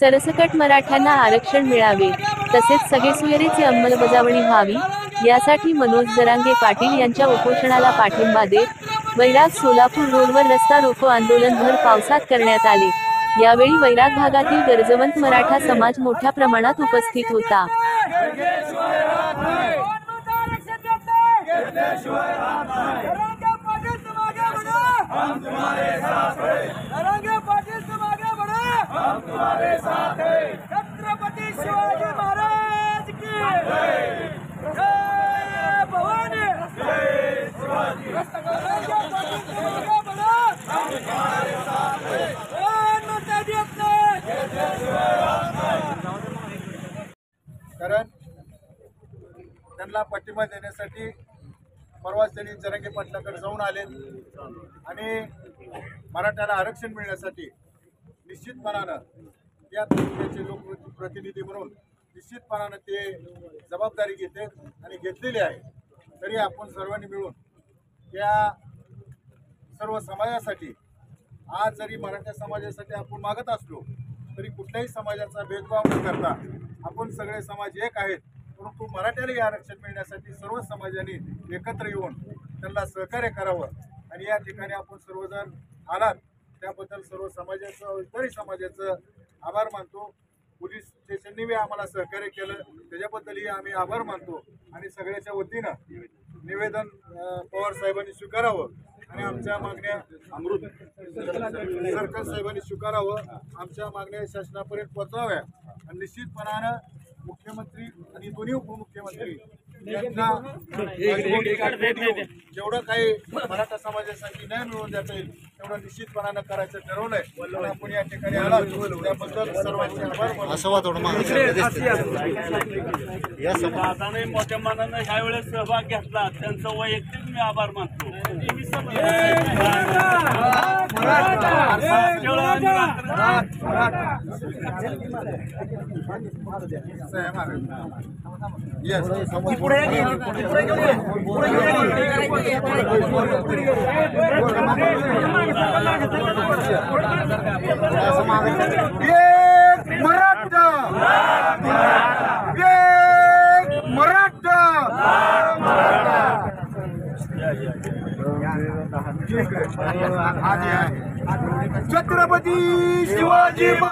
सरसकट मराठ्यांना आरक्षण मिळावे, तसेच सगळेसोयीची अंमलबजावणी व्हावी, यासाठी मनोज जरांगे पाटील यांच्या उपोषणाला पाठिंबा देत वैराग सोलापूर रोडवर रस्ता रोको आंदोलन भर पावसात करण्यात आले। यावेळी वैराग भागातील गरजवंत मराठा समाज मोठ्या प्रमाणात उपस्थित होता। छत्रपति शिवाजी महाराज की जय, जय भवानी, जय शिवाजी। कारण त्यांना पाठिंबा देण्यासाठी परवाच त्यांनी जरांगे पाटलाकडे जाऊन आले आणि मराठ्याला आरक्षण मिळण्यासाठी निश्चितपणानं या तालुक्याचे लोकप्रतिनिधी म्हणून निश्चितपणानं ते जबाबदारी घेते आणि घेतलेली आहे। तरी आपण सर्वांनी मिळून या सर्व समाजासाठी आज जरी मराठा समाजासाठी आपण मागत असलो तरी कुठल्याही समाजाचा भेदभाव न करता आपण सगळे समाज एक आहेत, परंतु मराठ्याला आरक्षण मिळण्यासाठी सर्व समाजाने एकत्र येऊन त्यांना सहकार्य करावं आणि या ठिकाणी आपण सर्वजण आलात त्याबद्दल सर्व समाजाचं इतरही समाजाचं आभार मानतो। पोलीस स्टेशनने आम्हाला सहकार्य केलं त्याच्याबद्दलही आम्ही आभार मानतो आणि सगळ्याच्या वतीनं निवेदन पवार साहेबांनी स्वीकारावं आणि आमच्या मागण्या सरकार साहेबांनी स्वीकारावं, आमच्या मागण्या शासनापर्यंत पोहोचवाव्या आणि निश्चितपणानं मुख्यमंत्री आणि दोन्ही उपमुख्यमंत्री यांना जेवढं काही मराठा समाजासाठी न्याय मिळवून देता येईल तेवढं निश्चितपणानं करायचं ठरवलंय। आपण या ठिकाणी आला त्याबद्दल सर्वांचे आभार मानतो। मोठ्या मनानं ह्या वेळेस सहभाग घेतला त्यांचा वैयक्तिक मी आभार मानतो। छत्रपति शिवाजी।